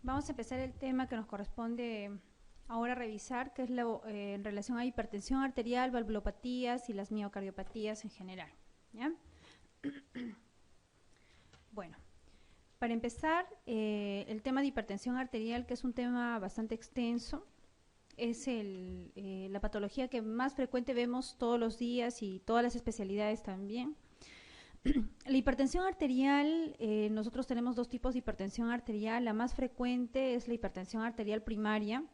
Vamos a empezar el tema que nos corresponde ahora revisar, que es en relación a hipertensión arterial, valvulopatías y las miocardiopatías en general, ¿ya? Bueno, para empezar, el tema de hipertensión arterial, que es un tema bastante extenso, es la patología que más frecuente vemos todos los días y todas las especialidades también. La hipertensión arterial, nosotros tenemos dos tipos de hipertensión arterial. La más frecuente es la hipertensión arterial primaria,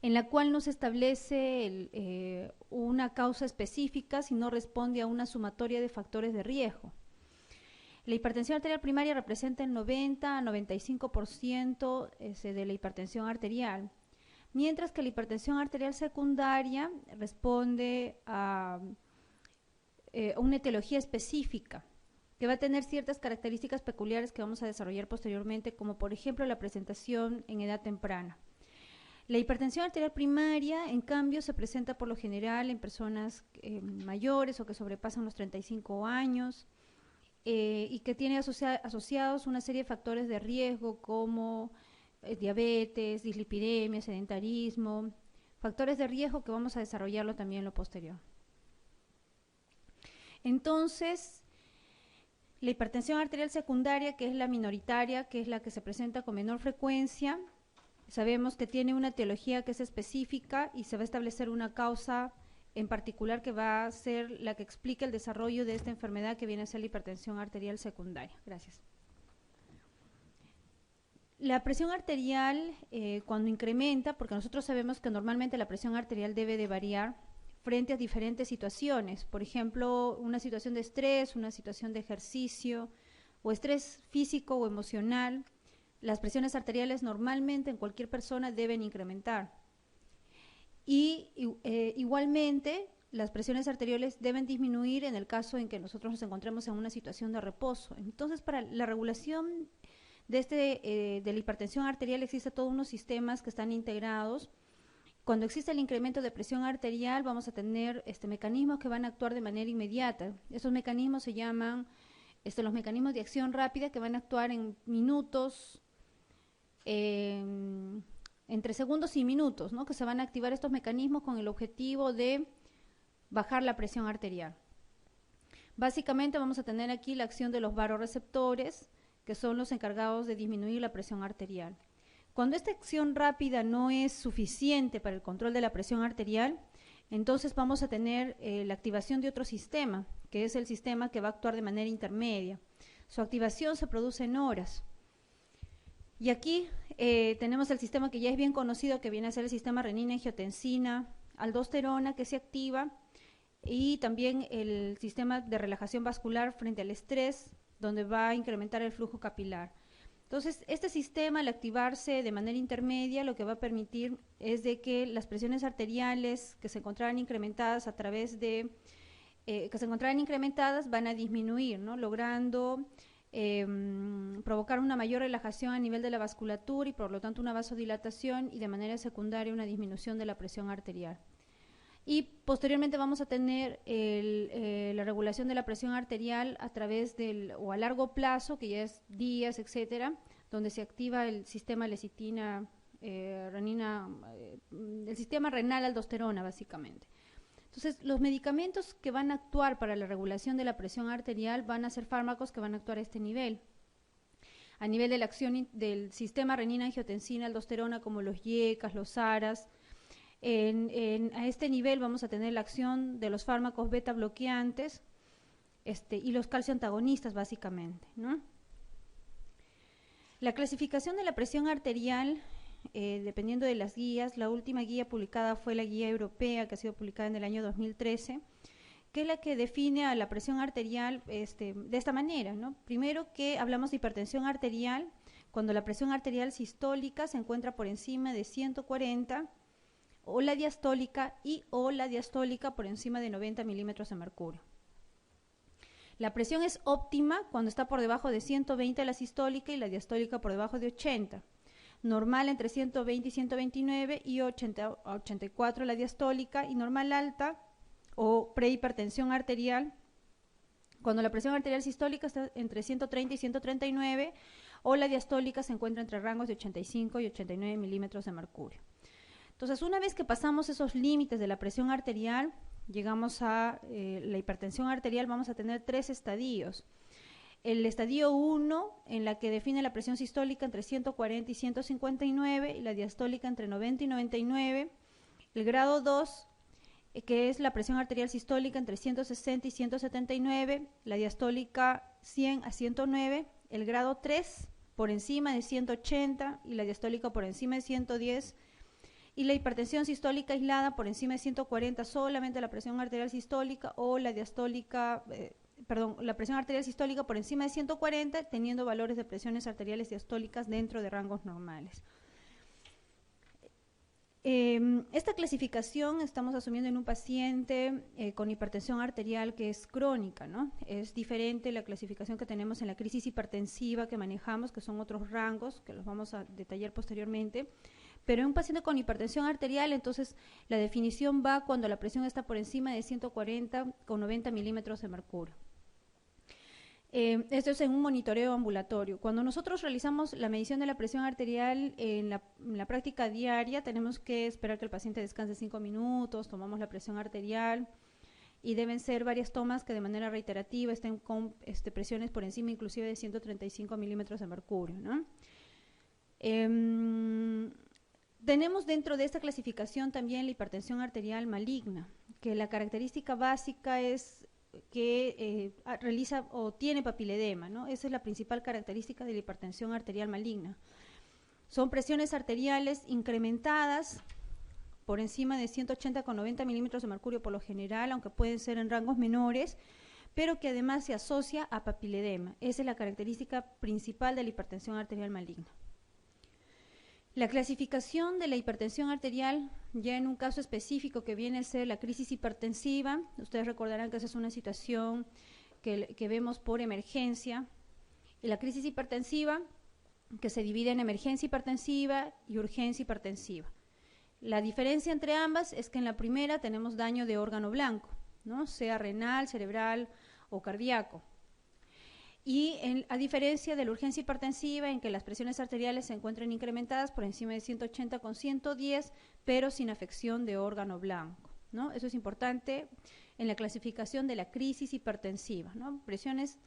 en la cual no se establece una causa específica, sino responde a una sumatoria de factores de riesgo. La hipertensión arterial primaria representa el 90 a 95% de la hipertensión arterial, mientras que la hipertensión arterial secundaria responde a una etiología específica que va a tener ciertas características peculiares que vamos a desarrollar posteriormente, como por ejemplo la presentación en edad temprana. La hipertensión arterial primaria, en cambio, se presenta por lo general en personas mayores o que sobrepasan los 35 años y que tiene asociados una serie de factores de riesgo como diabetes, dislipidemia, sedentarismo, factores de riesgo que vamos a desarrollarlo también en lo posterior. Entonces, la hipertensión arterial secundaria, que es la minoritaria, que es la que se presenta con menor frecuencia, sabemos que tiene una etiología que es específica y se va a establecer una causa en particular que va a ser la que explica el desarrollo de esta enfermedad que viene a ser la hipertensión arterial secundaria. Gracias. La presión arterial, cuando incrementa, porque nosotros sabemos que normalmente la presión arterial debe de variar frente a diferentes situaciones, por ejemplo, una situación de estrés, una situación de ejercicio o estrés físico o emocional, las presiones arteriales normalmente en cualquier persona deben incrementar. Y igualmente las presiones arteriales deben disminuir en el caso en que nosotros nos encontremos en una situación de reposo. Entonces, para la regulación de la hipertensión arterial existen todos unos sistemas que están integrados. Cuando existe el incremento de presión arterial, vamos a tener mecanismos que van a actuar de manera inmediata. Esos mecanismos se llaman los mecanismos de acción rápida, que van a actuar en minutos, entre segundos y minutos, ¿no? Que se van a activar estos mecanismos con el objetivo de bajar la presión arterial. Básicamente vamos a tener aquí la acción de los vasoreceptores, que son los encargados de disminuir la presión arterial. Cuando esta acción rápida no es suficiente para el control de la presión arterial, entonces vamos a tener la activación de otro sistema, que es el sistema que va a actuar de manera intermedia. Su activación se produce en horas. Y aquí tenemos el sistema que ya es bien conocido, que viene a ser el sistema renina-angiotensina-aldosterona, que se activa, y también el sistema de relajación vascular frente al estrés, donde va a incrementar el flujo capilar. Entonces, este sistema, al activarse de manera intermedia, lo que va a permitir es de que las presiones arteriales que se encontraran incrementadas van a disminuir, ¿no? Logrando provocar una mayor relajación a nivel de la vasculatura y por lo tanto una vasodilatación y de manera secundaria una disminución de la presión arterial. Y posteriormente vamos a tener la regulación de la presión arterial a través o a largo plazo, que ya es días, etcétera, donde se activa el sistema lecitina, renina, el sistema renal aldosterona, básicamente. Entonces, los medicamentos que van a actuar para la regulación de la presión arterial van a ser fármacos que van a actuar a este nivel. A nivel de la acción del sistema renina-angiotensina-aldosterona, como los YECAS, los ARAs. A este nivel vamos a tener la acción de los fármacos beta bloqueantes y los calcio antagonistas, básicamente, ¿no? La clasificación de la presión arterial, dependiendo de las guías, la última guía publicada fue la guía europea, que ha sido publicada en el año 2013, que es la que define a la presión arterial de esta manera, ¿no? Primero, que hablamos de hipertensión arterial cuando la presión arterial sistólica se encuentra por encima de 140, o la diastólica o la diastólica por encima de 90 milímetros de mercurio. La presión es óptima cuando está por debajo de 120 la sistólica y la diastólica por debajo de 80. Normal entre 120 y 129 y 80 a 84 la diastólica, y normal alta o prehipertensión arterial cuando la presión arterial sistólica está entre 130 y 139, o la diastólica se encuentra entre rangos de 85 y 89 milímetros de mercurio. Entonces, una vez que pasamos esos límites de la presión arterial, llegamos a la hipertensión arterial, vamos a tener 3 estadios. El estadio 1, en la que define la presión sistólica entre 140 y 159, y la diastólica entre 90 y 99. El grado 2, que es la presión arterial sistólica entre 160 y 179, la diastólica 100 a 109. El grado 3, por encima de 180, y la diastólica por encima de 110. Y la hipertensión sistólica aislada por encima de 140, solamente la presión arterial sistólica, o la diastólica, la presión arterial sistólica por encima de 140, teniendo valores de presiones arteriales diastólicas dentro de rangos normales. Esta clasificación estamos asumiendo en un paciente con hipertensión arterial que es crónica, ¿no? Es diferente la clasificación que tenemos en la crisis hipertensiva que manejamos, que son otros rangos, que los vamos a detallar posteriormente. Pero en un paciente con hipertensión arterial, entonces la definición va cuando la presión está por encima de 140 con 90 milímetros de mercurio. Esto es en un monitoreo ambulatorio. Cuando nosotros realizamos la medición de la presión arterial en la práctica diaria, tenemos que esperar que el paciente descanse 5 minutos, tomamos la presión arterial y deben ser varias tomas que de manera reiterativa estén con presiones por encima inclusive de 135 milímetros de mercurio, ¿no? Tenemos dentro de esta clasificación también la hipertensión arterial maligna, que la característica básica es que realiza o tiene papiledema, ¿no? Esa es la principal característica de la hipertensión arterial maligna. Son presiones arteriales incrementadas por encima de 180 con 90 milímetros de mercurio por lo general, aunque pueden ser en rangos menores, pero que además se asocia a papiledema. Esa es la característica principal de la hipertensión arterial maligna. La clasificación de la hipertensión arterial, ya en un caso específico que viene a ser la crisis hipertensiva, ustedes recordarán que esa es una situación que vemos por emergencia, y la crisis hipertensiva que se divide en emergencia hipertensiva y urgencia hipertensiva. La diferencia entre ambas es que en la primera tenemos daño de órgano blanco, ¿no? Sea renal, cerebral o cardíaco. Y a diferencia de la urgencia hipertensiva, en que las presiones arteriales se encuentran incrementadas por encima de 180 con 110, pero sin afección de órgano blanco, ¿no? Eso es importante en la clasificación de la crisis hipertensiva, ¿no? Presiones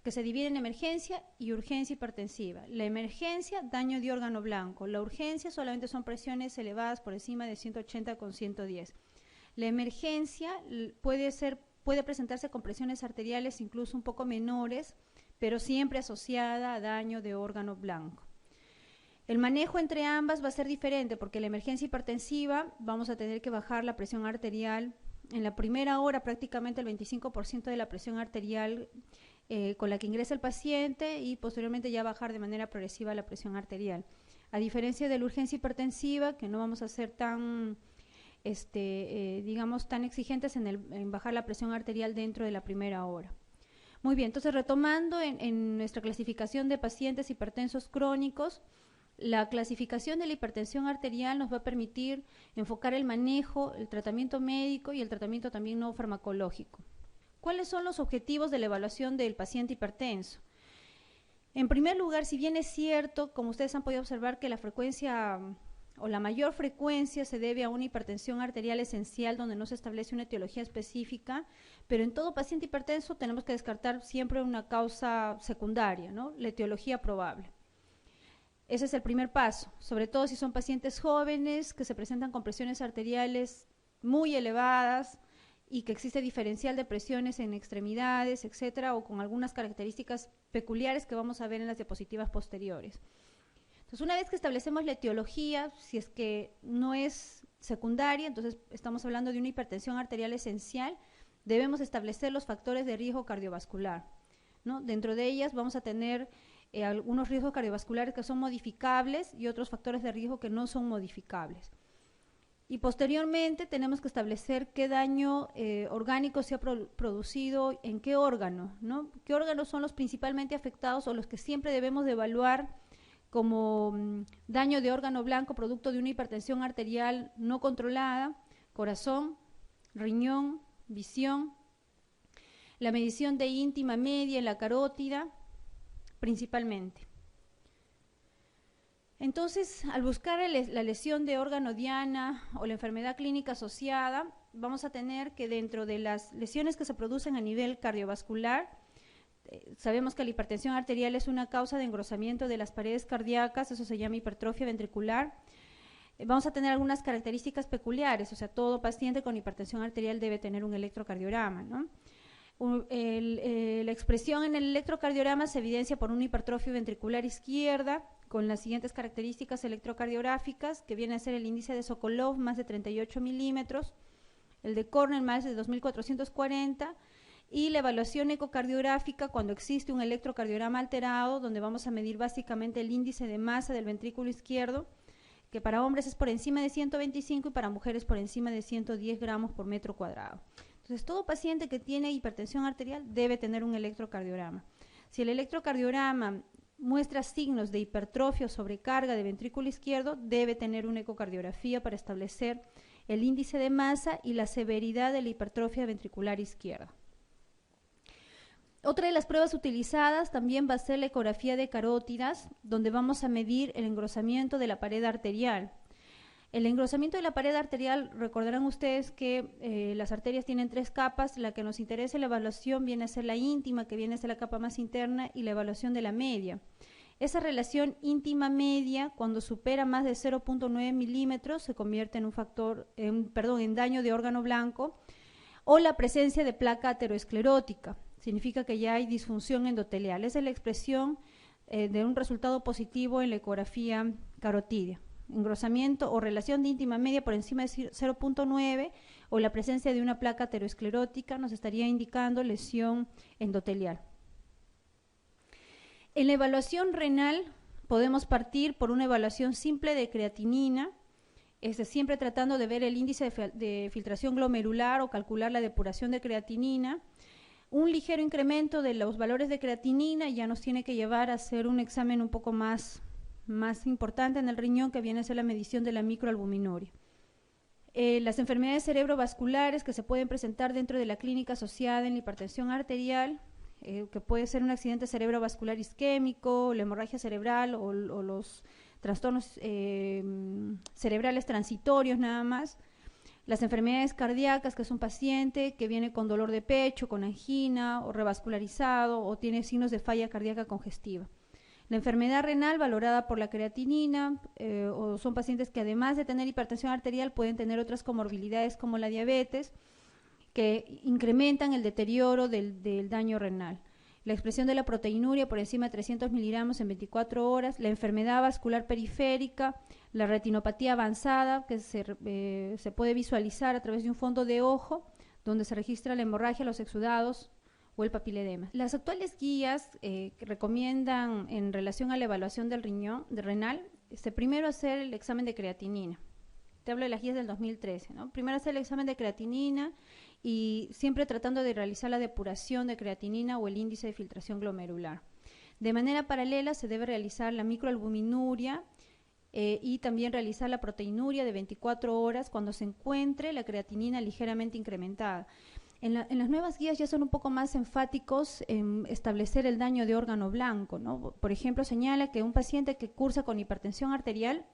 que se dividen en emergencia y urgencia hipertensiva. La emergencia, daño de órgano blanco. La urgencia solamente son presiones elevadas por encima de 180 con 110. La emergencia puede presentarse con presiones arteriales incluso un poco menores, pero siempre asociada a daño de órgano blanco. El manejo entre ambas va a ser diferente porque la emergencia hipertensiva vamos a tener que bajar la presión arterial. En la primera hora prácticamente el 25% de la presión arterial con la que ingresa el paciente y posteriormente ya bajar de manera progresiva la presión arterial. A diferencia de la urgencia hipertensiva, que no vamos a ser tan digamos, tan exigentes en bajar la presión arterial dentro de la primera hora. Muy bien, entonces retomando en nuestra clasificación de pacientes hipertensos crónicos, la clasificación de la hipertensión arterial nos va a permitir enfocar el manejo, el tratamiento médico y el tratamiento también no farmacológico. ¿Cuáles son los objetivos de la evaluación del paciente hipertenso? En primer lugar, si bien es cierto, como ustedes han podido observar, que la frecuencia o la mayor frecuencia se debe a una hipertensión arterial esencial donde no se establece una etiología específica, pero en todo paciente hipertenso tenemos que descartar siempre una causa secundaria, ¿no? La etiología probable. Ese es el primer paso, sobre todo si son pacientes jóvenes que se presentan con presiones arteriales muy elevadas y que existe diferencial de presiones en extremidades, etcétera, o con algunas características peculiares que vamos a ver en las diapositivas posteriores. Entonces, una vez que establecemos la etiología, si es que no es secundaria, entonces estamos hablando de una hipertensión arterial esencial, debemos establecer los factores de riesgo cardiovascular, ¿no? Dentro de ellas vamos a tener algunos riesgos cardiovasculares que son modificables y otros factores de riesgo que no son modificables. Y posteriormente tenemos que establecer qué daño orgánico se ha producido en qué órgano, ¿no? ¿Qué órganos son los principalmente afectados o los que siempre debemos de evaluar como daño de órgano blanco producto de una hipertensión arterial no controlada? Corazón, riñón, visión, la medición de íntima media en la carótida, principalmente, Entonces, al buscar la lesión de órgano diana o la enfermedad clínica asociada, vamos a tener que dentro de las lesiones que se producen a nivel cardiovascular, sabemos que la hipertensión arterial es una causa de engrosamiento de las paredes cardíacas, eso se llama hipertrofia ventricular. Vamos a tener algunas características peculiares, o sea, todo paciente con hipertensión arterial debe tener un electrocardiograma, ¿no? La expresión en el electrocardiograma se evidencia por una hipertrofia ventricular izquierda con las siguientes características electrocardiográficas, que viene a ser el índice de Sokolov más de 38 milímetros, el de Cornell más de 2440, y la evaluación ecocardiográfica cuando existe un electrocardiograma alterado, donde vamos a medir básicamente el índice de masa del ventrículo izquierdo, que para hombres es por encima de 125 y para mujeres por encima de 110 gramos por metro cuadrado. Entonces, todo paciente que tiene hipertensión arterial debe tener un electrocardiograma. Si el electrocardiograma muestra signos de hipertrofia o sobrecarga de ventrículo izquierdo, debe tener una ecocardiografía para establecer el índice de masa y la severidad de la hipertrofia ventricular izquierda. Otra de las pruebas utilizadas también va a ser la ecografía de carótidas, donde vamos a medir el engrosamiento de la pared arterial. El engrosamiento de la pared arterial, recordarán ustedes que las arterias tienen 3 capas, la que nos interesa en la evaluación viene a ser la íntima, que viene a ser la capa más interna, y la evaluación de la media. Esa relación íntima-media, cuando supera más de 0.9 milímetros, se convierte en en daño de órgano blanco, o la presencia de placa ateroesclerótica. Significa que ya hay disfunción endotelial. Esa es la expresión de un resultado positivo en la ecografía carotídea. Engrosamiento o relación de íntima media por encima de 0.9 o la presencia de una placa ateroesclerótica nos estaría indicando lesión endotelial. En la evaluación renal podemos partir por una evaluación simple de creatinina, siempre tratando de ver el índice de filtración glomerular o calcular la depuración de creatinina. Un ligero incremento de los valores de creatinina ya nos tiene que llevar a hacer un examen un poco más importante en el riñón, que viene a ser la medición de la microalbuminuria. Las enfermedades cerebrovasculares que se pueden presentar dentro de la clínica asociada en la hipertensión arterial, que puede ser un accidente cerebrovascular isquémico, la hemorragia cerebral o los trastornos cerebrales transitorios nada más. Las enfermedades cardíacas, que es un paciente que viene con dolor de pecho, con angina o revascularizado o tiene signos de falla cardíaca congestiva. La enfermedad renal valorada por la creatinina, o son pacientes que además de tener hipertensión arterial pueden tener otras comorbilidades como la diabetes, que incrementan el deterioro del daño renal. La expresión de la proteinuria por encima de 300 miligramos en 24 horas, la enfermedad vascular periférica, la retinopatía avanzada, que se puede visualizar a través de un fondo de ojo, donde se registra la hemorragia, los exudados o el papiledema. Las actuales guías que recomiendan en relación a la evaluación del riñón, renal, primero hacer el examen de creatinina. Te hablo de las guías del 2013, ¿no? Primero hacer el examen de creatinina y siempre tratando de realizar la depuración de creatinina o el índice de filtración glomerular. De manera paralela se debe realizar la microalbuminuria y también realizar la proteinuria de 24 horas cuando se encuentre la creatinina ligeramente incrementada. En las nuevas guías ya son un poco más enfáticos en establecer el daño de órgano blanco, ¿no? Por ejemplo, señala que un paciente que cursa con hipertensión arterial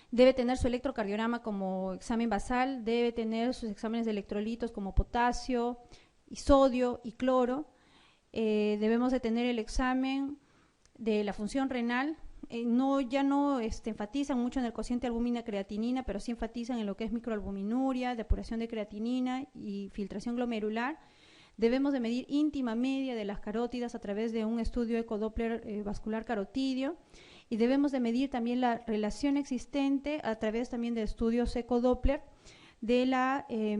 debe tener su electrocardiograma como examen basal, debe tener sus exámenes de electrolitos como potasio, y sodio y cloro. Debemos de tener el examen de la función renal. Ya no enfatizan mucho en el cociente albúmina-creatinina, pero sí enfatizan en lo que es microalbuminuria, depuración de creatinina y filtración glomerular. Debemos de medir íntima media de las carótidas a través de un estudio ecodoppler vascular carotidio. Y debemos de medir también la relación existente a través también de estudios ecodoppler de la la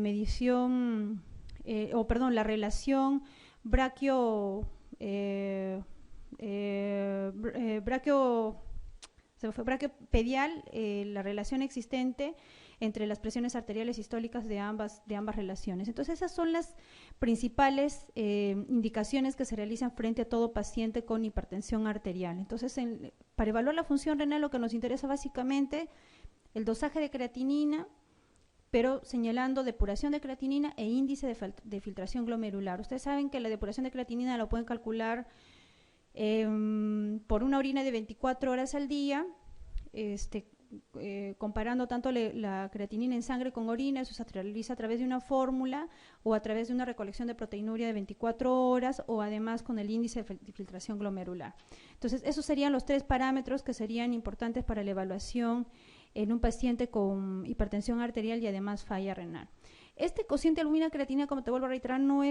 relación braquiopedial, la relación existente entre las presiones arteriales sistólicas de ambas relaciones. Entonces, esas son las principales indicaciones que se realizan frente a todo paciente con hipertensión arterial. Entonces, para evaluar la función renal, lo que nos interesa básicamente el dosaje de creatinina, pero señalando depuración de creatinina e índice de filtración glomerular. Ustedes saben que la depuración de creatinina lo pueden calcular por una orina de 24 horas al día, comparando tanto la creatinina en sangre con orina. Eso se realiza a través de una fórmula o a través de una recolección de proteinuria de 24 horas o además con el índice de filtración glomerular. Entonces, esos serían los 3 parámetros que serían importantes para la evaluación en un paciente con hipertensión arterial y además falla renal. Este cociente albumina-creatinina, como te vuelvo a reiterar, no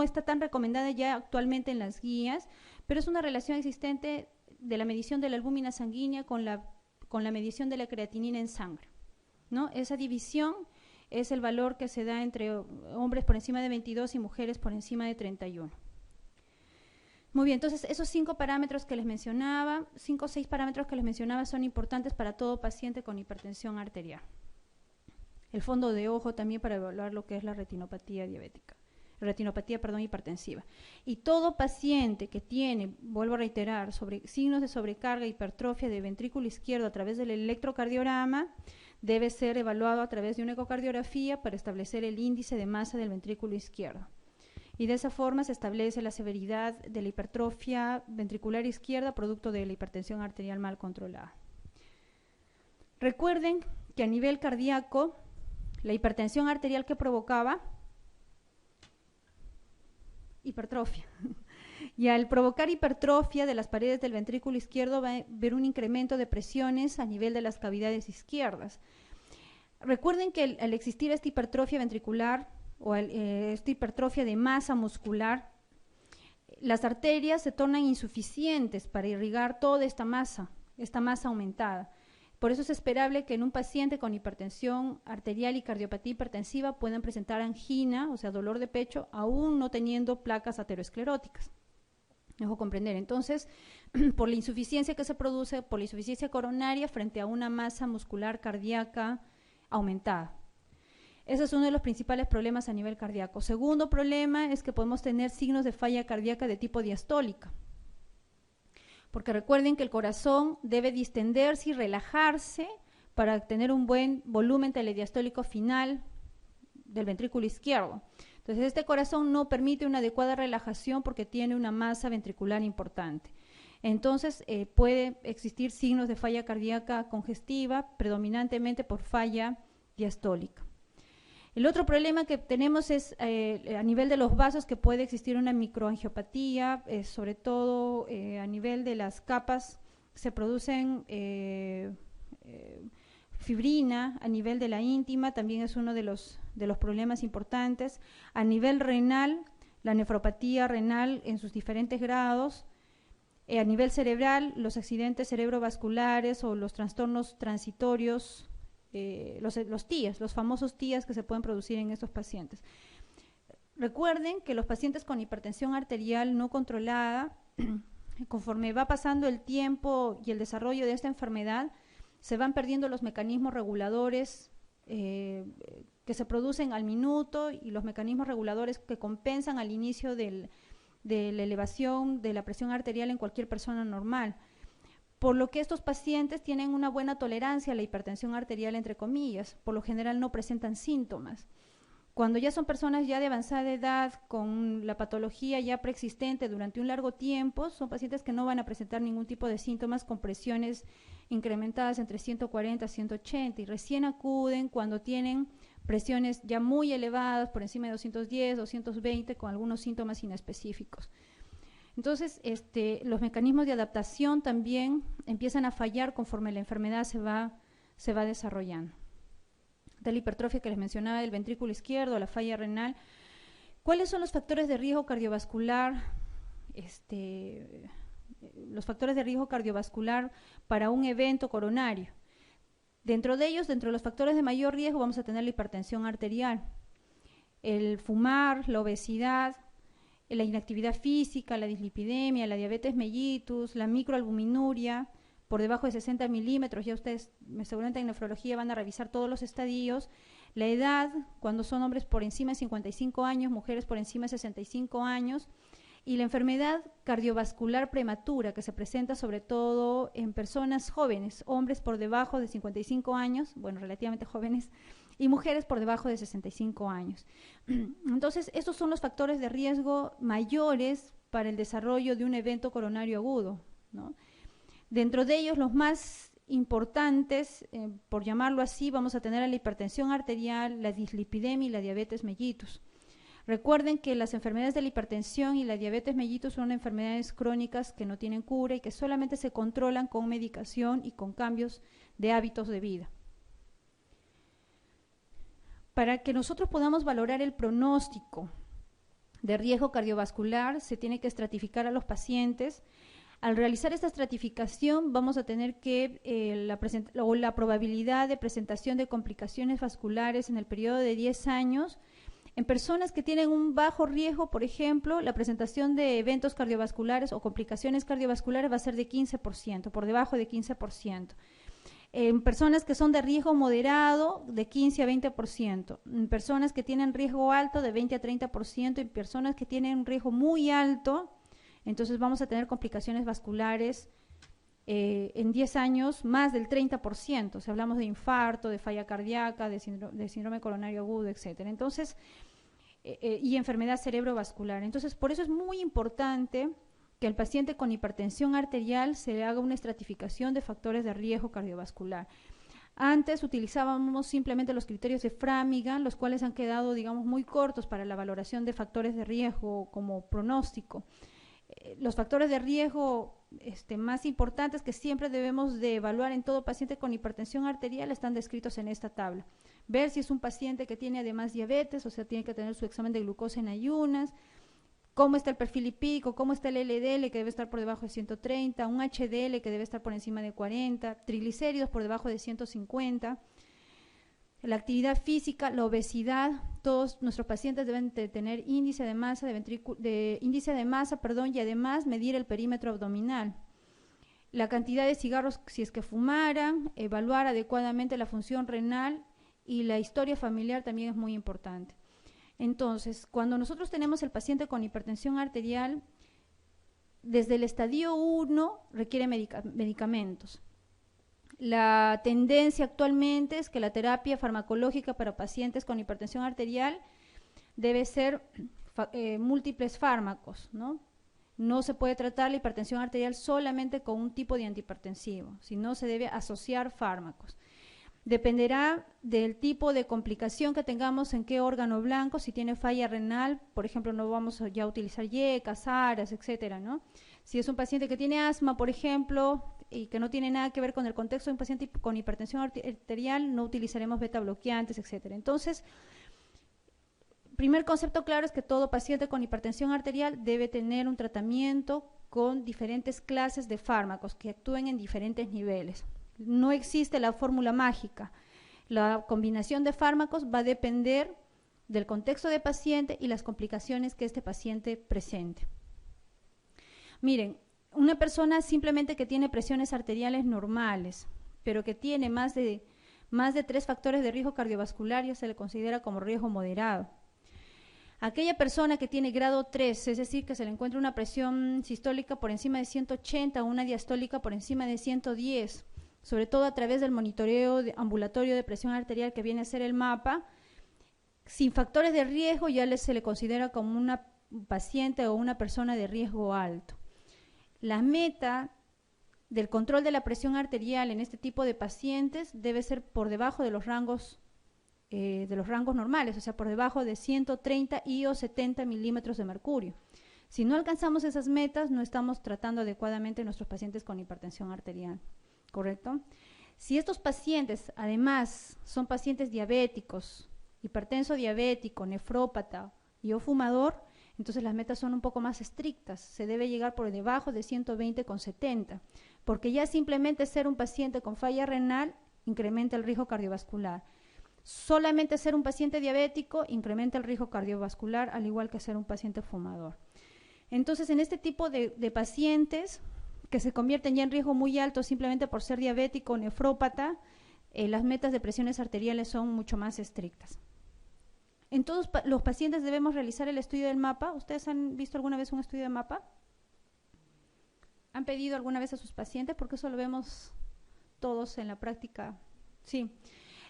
está tan recomendada ya actualmente en las guías, pero es una relación existente de la medición de la albúmina sanguínea con la medición de la creatinina en sangre, ¿no? Esa división es el valor que se da entre hombres por encima de 22 y mujeres por encima de 31. Muy bien, entonces esos 5 parámetros que les mencionaba, 5 o 6 parámetros que les mencionaba son importantes para todo paciente con hipertensión arterial. El fondo de ojo también para evaluar lo que es la retinopatía diabética. Hipertensiva. Y todo paciente que tiene, vuelvo a reiterar, signos de sobrecarga, hipertrofia de ventrículo izquierdo a través del electrocardiograma, debe ser evaluado a través de una ecocardiografía para establecer el índice de masa del ventrículo izquierdo. Y de esa forma se establece la severidad de la hipertrofia ventricular izquierda producto de la hipertensión arterial mal controlada. Recuerden que a nivel cardíaco, la hipertensión arterial que provocaba hipertrofia. Y al provocar hipertrofia de las paredes del ventrículo izquierdo va a haber un incremento de presiones a nivel de las cavidades izquierdas. Recuerden que al existir esta hipertrofia ventricular o esta hipertrofia de masa muscular, las arterias se tornan insuficientes para irrigar toda esta masa aumentada. Por eso es esperable que en un paciente con hipertensión arterial y cardiopatía hipertensiva puedan presentar angina, o sea, dolor de pecho, aún no teniendo placas ateroscleróticas. Dejo comprender. Entonces, por la insuficiencia que se produce, por la insuficiencia coronaria frente a una masa muscular cardíaca aumentada. Ese es uno de los principales problemas a nivel cardíaco. Segundo problema es que podemos tener signos de falla cardíaca de tipo diastólica. Porque recuerden que el corazón debe distenderse y relajarse para tener un buen volumen telediastólico final del ventrículo izquierdo. Entonces, este corazón no permite una adecuada relajación porque tiene una masa ventricular importante. Entonces, puede existir signos de falla cardíaca congestiva, predominantemente por falla diastólica. El otro problema que tenemos es a nivel de los vasos, que puede existir una microangiopatía, sobre todo a nivel de las capas se producen fibrina, a nivel de la íntima también es uno de los problemas importantes. A nivel renal, la nefropatía renal en sus diferentes grados. A nivel cerebral, los accidentes cerebrovasculares o los trastornos transitorios, los TIAs, los famosos TIAs que se pueden producir en estos pacientes. Recuerden que los pacientes con hipertensión arterial no controlada, conforme va pasando el tiempo y el desarrollo de esta enfermedad, se van perdiendo los mecanismos reguladores que se producen al minuto y los mecanismos reguladores que compensan al inicio de la elevación de la presión arterial en cualquier persona normal. Por lo que estos pacientes tienen una buena tolerancia a la hipertensión arterial, entre comillas, por lo general no presentan síntomas. Cuando ya son personas ya de avanzada edad, con la patología ya preexistente durante un largo tiempo, son pacientes que no van a presentar ningún tipo de síntomas con presiones incrementadas entre 140 a 180 y recién acuden cuando tienen presiones ya muy elevadas, por encima de 210, 220, con algunos síntomas inespecíficos. Entonces, los mecanismos de adaptación también empiezan a fallar conforme la enfermedad se va desarrollando. De la hipertrofia que les mencionaba del ventrículo izquierdo, la falla renal. ¿Cuáles son los factores de riesgo cardiovascular? Los factores de riesgo cardiovascular para un evento coronario. Dentro de ellos, dentro de los factores de mayor riesgo, vamos a tener la hipertensión arterial, el fumar, la obesidad, la inactividad física, la dislipidemia, la diabetes mellitus, la microalbuminuria, por debajo de 60 milímetros, ya ustedes seguramente en nefrología van a revisar todos los estadios, la edad, cuando son hombres por encima de 55 años, mujeres por encima de 65 años, y la enfermedad cardiovascular prematura, que se presenta sobre todo en personas jóvenes, hombres por debajo de 55 años, bueno, relativamente jóvenes, y mujeres por debajo de 65 años. Entonces, estos son los factores de riesgo mayores para el desarrollo de un evento coronario agudo, ¿no? Dentro de ellos, los más importantes, por llamarlo así, vamos a tener a la hipertensión arterial, la dislipidemia y la diabetes mellitus. Recuerden que las enfermedades de la hipertensión y la diabetes mellitus son enfermedades crónicas que no tienen cura y que solamente se controlan con medicación y con cambios de hábitos de vida. Para que nosotros podamos valorar el pronóstico de riesgo cardiovascular, se tiene que estratificar a los pacientes. Al realizar esta estratificación vamos a tener que la probabilidad de presentación de complicaciones vasculares en el periodo de 10 años. En personas que tienen un bajo riesgo, por ejemplo, la presentación de eventos cardiovasculares o complicaciones cardiovasculares va a ser de 15%, por debajo de 15%. En personas que son de riesgo moderado, de 15 a 20%. En personas que tienen riesgo alto, de 20 a 30%. En personas que tienen un riesgo muy alto, entonces vamos a tener complicaciones vasculares en 10 años más del 30%. Si hablamos de infarto, de falla cardíaca, de síndrome coronario agudo, etcétera. Entonces, y enfermedad cerebrovascular. Entonces, por eso es muy importante que al paciente con hipertensión arterial se le haga una estratificación de factores de riesgo cardiovascular. Antes utilizábamos simplemente los criterios de Framingham, los cuales han quedado, digamos, muy cortos para la valoración de factores de riesgo como pronóstico. Los factores de riesgo más importantes que siempre debemos de evaluar en todo paciente con hipertensión arterial están descritos en esta tabla. Ver si es un paciente que tiene además diabetes, o sea, tiene que tener su examen de glucosa en ayunas, cómo está el perfil lipídico, cómo está el LDL, que debe estar por debajo de 130, un HDL que debe estar por encima de 40, triglicéridos por debajo de 150, la actividad física, la obesidad. Todos nuestros pacientes deben de tener índice de masa, y además medir el perímetro abdominal. La cantidad de cigarros si es que fumaran, evaluar adecuadamente la función renal y la historia familiar también es muy importante. Entonces, cuando nosotros tenemos el paciente con hipertensión arterial, desde el estadio 1 requiere medicamentos. La tendencia actualmente es que la terapia farmacológica para pacientes con hipertensión arterial debe ser múltiples fármacos, ¿no? No se puede tratar la hipertensión arterial solamente con un tipo de antihipertensivo, sino se debe asociar fármacos. Dependerá del tipo de complicación que tengamos en qué órgano blanco. Si tiene falla renal, por ejemplo, no vamos ya a utilizar yecas, aras, etcétera, ¿no? Si es un paciente que tiene asma, por ejemplo, y que no tiene nada que ver con el contexto de un paciente con hipertensión arterial, no utilizaremos beta bloqueantes, etcétera. Entonces, primer concepto claro es que todo paciente con hipertensión arterial debe tener un tratamiento con diferentes clases de fármacos que actúen en diferentes niveles. No existe la fórmula mágica. La combinación de fármacos va a depender del contexto del paciente y las complicaciones que este paciente presente. Miren, una persona simplemente que tiene presiones arteriales normales, pero que tiene más de 3 factores de riesgo cardiovascular, ya se le considera como riesgo moderado. Aquella persona que tiene grado 3, es decir, que se le encuentra una presión sistólica por encima de 180 o una diastólica por encima de 110, sobre todo a través del monitoreo ambulatorio de presión arterial que viene a ser el mapa, sin factores de riesgo ya se le considera como una paciente o una persona de riesgo alto. La meta del control de la presión arterial en este tipo de pacientes debe ser por debajo de los rangos normales, o sea, por debajo de 130 y o 70 milímetros de mercurio. Si no alcanzamos esas metas, no estamos tratando adecuadamente a nuestros pacientes con hipertensión arterial. ¿Correcto? Si estos pacientes, además, son pacientes diabéticos, hipertenso diabético, nefrópata y o fumador, entonces las metas son un poco más estrictas. Se debe llegar por debajo de 120,70, porque ya simplemente ser un paciente con falla renal incrementa el riesgo cardiovascular. Solamente ser un paciente diabético incrementa el riesgo cardiovascular, al igual que ser un paciente fumador. Entonces, en este tipo de pacientes que se convierten ya en riesgo muy alto simplemente por ser diabético o nefrópata, las metas de presiones arteriales son mucho más estrictas. En todos los pacientes debemos realizar el estudio del mapa. ¿Ustedes han visto alguna vez un estudio de mapa? ¿Han pedido alguna vez a sus pacientes? Porque eso lo vemos todos en la práctica. Sí.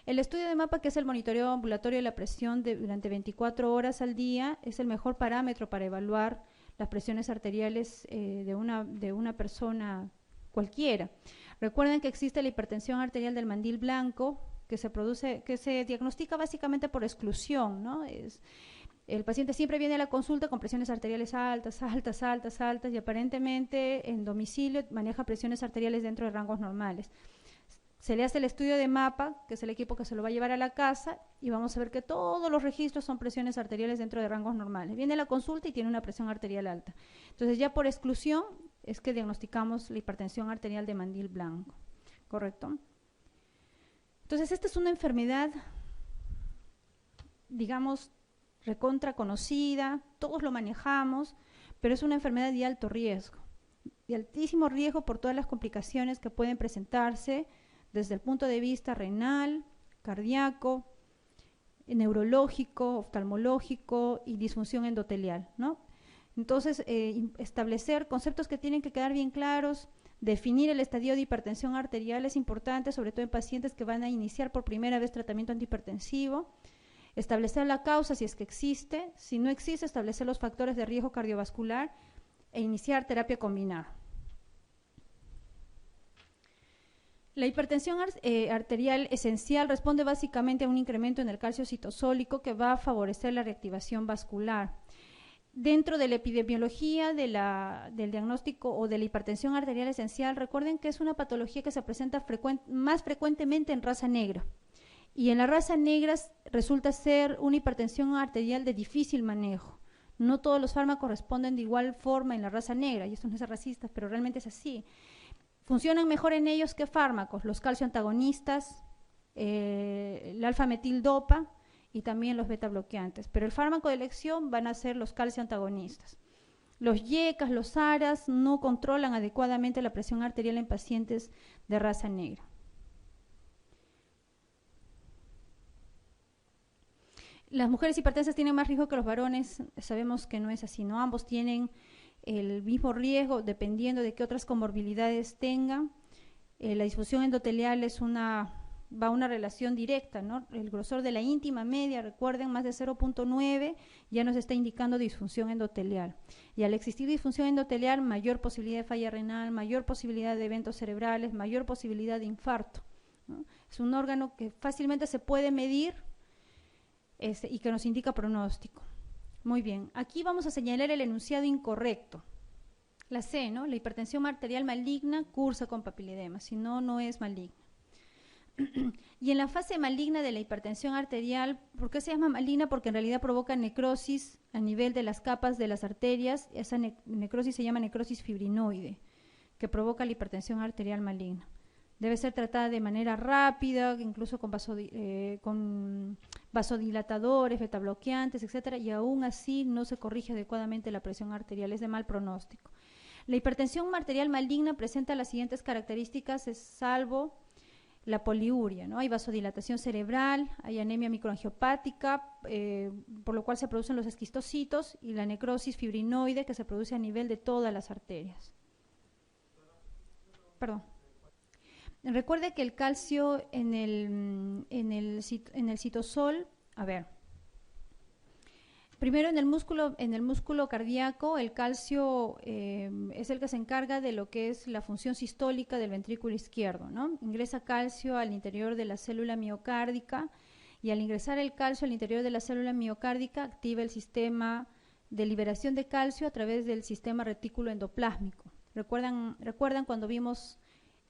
El estudio de mapa, que es el monitoreo ambulatorio de la presión durante 24 horas al día, es el mejor parámetro para evaluar las presiones arteriales de una persona cualquiera. Recuerden que existe la hipertensión arterial del mandil blanco, que se diagnostica básicamente por exclusión, ¿no? El paciente siempre viene a la consulta con presiones arteriales altas, altas, altas, altas, y aparentemente en domicilio maneja presiones arteriales dentro de rangos normales. Se le hace el estudio de mapa, que es el equipo que se lo va a llevar a la casa, y vamos a ver que todos los registros son presiones arteriales dentro de rangos normales. Viene a la consulta y tiene una presión arterial alta. Entonces ya por exclusión es que diagnosticamos la hipertensión arterial de mandil blanco, ¿correcto? Entonces esta es una enfermedad, digamos, recontra conocida, todos lo manejamos, pero es una enfermedad de alto riesgo, de altísimo riesgo por todas las complicaciones que pueden presentarse desde el punto de vista renal, cardíaco, neurológico, oftalmológico y disfunción endotelial, ¿no? Entonces, establecer conceptos que tienen que quedar bien claros, definir el estadio de hipertensión arterial es importante, sobre todo en pacientes que van a iniciar por primera vez tratamiento antihipertensivo, establecer la causa si es que existe, si no existe, establecer los factores de riesgo cardiovascular e iniciar terapia combinada. La hipertensión arterial esencial responde básicamente a un incremento en el calcio citosólico que va a favorecer la reactivación vascular. Dentro de la epidemiología del diagnóstico o de la hipertensión arterial esencial, recuerden que es una patología que se presenta más frecuentemente en raza negra. Y en la raza negra resulta ser una hipertensión arterial de difícil manejo. No todos los fármacos responden de igual forma en la raza negra, y esto no es racista, pero realmente es así. Funcionan mejor en ellos que fármacos, los calcioantagonistas, el alfa-metildopa y también los beta-bloqueantes. Pero el fármaco de elección van a ser los calcioantagonistas. Los YECAS, los ARAs no controlan adecuadamente la presión arterial en pacientes de raza negra. Las mujeres hipertensas tienen más riesgo que los varones, sabemos que no es así, ¿no? Ambos tienen el mismo riesgo dependiendo de qué otras comorbilidades tengan. La disfunción endotelial va a una relación directa, ¿no? El grosor de la íntima media, recuerden, más de 0.9 ya nos está indicando disfunción endotelial. Y al existir disfunción endotelial, mayor posibilidad de falla renal, mayor posibilidad de eventos cerebrales, mayor posibilidad de infarto, ¿no? Es un órgano que fácilmente se puede medir y que nos indica pronóstico. Muy bien, aquí vamos a señalar el enunciado incorrecto. La C, ¿no? La hipertensión arterial maligna cursa con papiledema, si no, no es maligna. Y en la fase maligna de la hipertensión arterial, ¿por qué se llama maligna? Porque en realidad provoca necrosis a nivel de las capas de las arterias. Esa necrosis se llama necrosis fibrinoide, que provoca la hipertensión arterial maligna. Debe ser tratada de manera rápida, incluso con vasodilatadores, betabloqueantes, etcétera, y aún así no se corrige adecuadamente la presión arterial, es de mal pronóstico. La hipertensión arterial maligna presenta las siguientes características, salvo la poliuria, ¿no? Hay vasodilatación cerebral, hay anemia microangiopática, por lo cual se producen los esquistocitos, y la necrosis fibrinoide que se produce a nivel de todas las arterias. Perdón. Recuerde que el calcio en el citosol, a ver, primero en el músculo cardíaco, el calcio es el que se encarga de lo que es la función sistólica del ventrículo izquierdo, ¿no? Ingresa calcio al interior de la célula miocárdica, y al ingresar el calcio al interior de la célula miocárdica activa el sistema de liberación de calcio a través del sistema retículo endoplásmico. ¿Recuerdan cuando vimos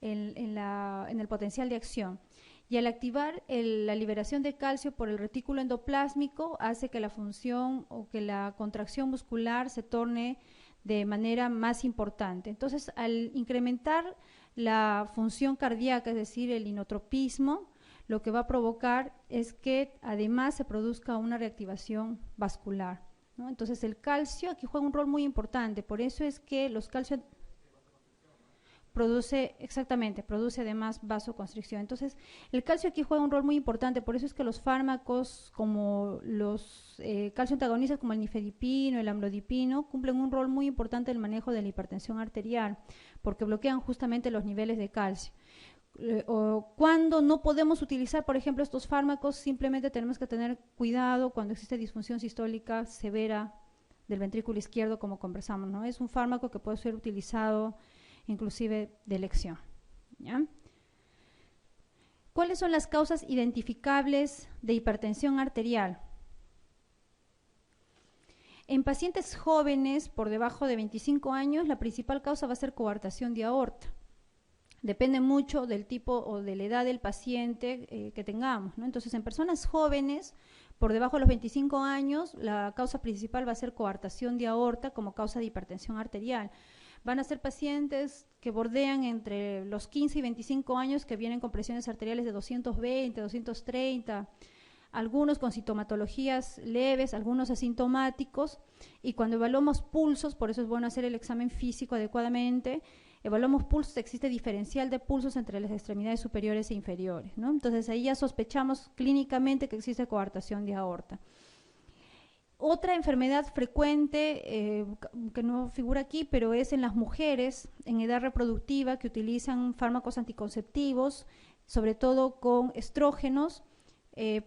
en el potencial de acción? Y al activar la liberación de calcio por el retículo endoplásmico, hace que la función o que la contracción muscular se torne de manera más importante. Entonces, al incrementar la función cardíaca, es decir, el inotropismo, lo que va a provocar es que además se produzca una reactivación vascular, ¿no? Entonces, el calcio aquí juega un rol muy importante, por eso es que los calcios produce además vasoconstricción. Entonces, el calcio aquí juega un rol muy importante, por eso es que los fármacos como los calcio antagonistas como el nifedipino, el amlodipino, cumplen un rol muy importante en el manejo de la hipertensión arterial, porque bloquean justamente los niveles de calcio. O cuando no podemos utilizar, por ejemplo, estos fármacos, simplemente tenemos que tener cuidado cuando existe disfunción sistólica severa del ventrículo izquierdo, como conversamos, ¿no? Es un fármaco que puede ser utilizado inclusive de elección, ¿ya? ¿Cuáles son las causas identificables de hipertensión arterial? En pacientes jóvenes por debajo de 25 años, la principal causa va a ser coartación de aorta. Depende mucho del tipo o de la edad del paciente que tengamos, ¿no? Entonces, en personas jóvenes, por debajo de los 25 años, la causa principal va a ser coartación de aorta como causa de hipertensión arterial. Van a ser pacientes que bordean entre los 15 y 25 años, que vienen con presiones arteriales de 220, 230, algunos con sintomatologías leves, algunos asintomáticos, y cuando evaluamos pulsos, por eso es bueno hacer el examen físico adecuadamente, evaluamos pulsos, existe diferencial de pulsos entre las extremidades superiores e inferiores, ¿no? Entonces ahí ya sospechamos clínicamente que existe coartación de aorta. Otra enfermedad frecuente, que no figura aquí, pero es en las mujeres en edad reproductiva que utilizan fármacos anticonceptivos, sobre todo con estrógenos,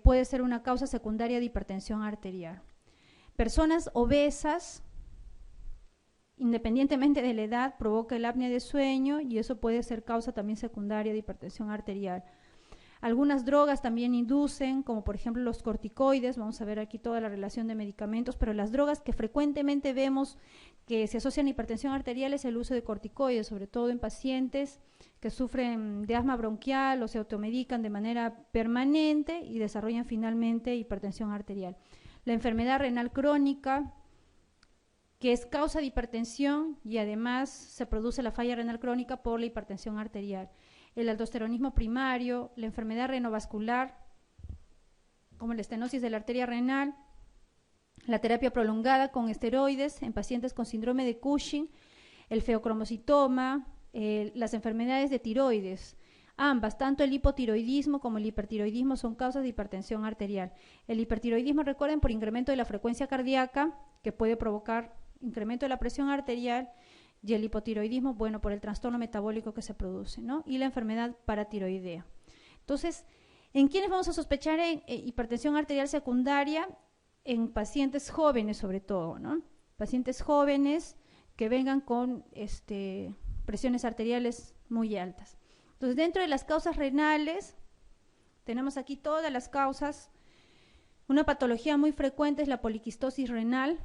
puede ser una causa secundaria de hipertensión arterial. Personas obesas, independientemente de la edad, provoca el apnea de sueño y eso puede ser causa también secundaria de hipertensión arterial. Algunas drogas también inducen, como por ejemplo los corticoides, vamos a ver aquí toda la relación de medicamentos, pero las drogas que frecuentemente vemos que se asocian a hipertensión arterial es el uso de corticoides, sobre todo en pacientes que sufren de asma bronquial o se automedican de manera permanente y desarrollan finalmente hipertensión arterial. La enfermedad renal crónica, que es causa de hipertensión y además se produce la falla renal crónica por la hipertensión arterial. El aldosteronismo primario, la enfermedad renovascular, como la estenosis de la arteria renal, la terapia prolongada con esteroides en pacientes con síndrome de Cushing, el feocromocitoma, las enfermedades de tiroides. Ambas, tanto el hipotiroidismo como el hipertiroidismo, son causas de hipertensión arterial. El hipertiroidismo, recuerden, por incremento de la frecuencia cardíaca, que puede provocar incremento de la presión arterial, y el hipotiroidismo, bueno, por el trastorno metabólico que se produce, ¿no? Y la enfermedad paratiroidea. Entonces, ¿en quiénes vamos a sospechar hipertensión arterial secundaria? En pacientes jóvenes, sobre todo, ¿no? Pacientes jóvenes que vengan con presiones arteriales muy altas. Entonces, dentro de las causas renales, tenemos aquí todas las causas. Una patología muy frecuente es la poliquistosis renal.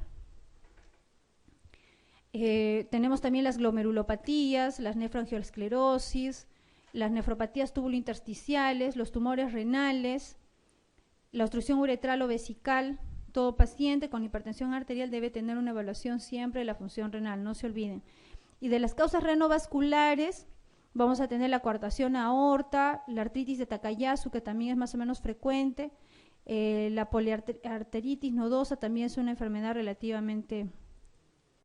Tenemos también las glomerulopatías, las nefroangiosclerosis, las nefropatías túbulo-intersticiales, los tumores renales, la obstrucción uretral o vesical. Todo paciente con hipertensión arterial debe tener una evaluación siempre de la función renal, no se olviden. Y de las causas renovasculares, vamos a tener la coartación aorta, la artritis de Takayasu, que también es más o menos frecuente, la poliarteritis nodosa también es una enfermedad relativamente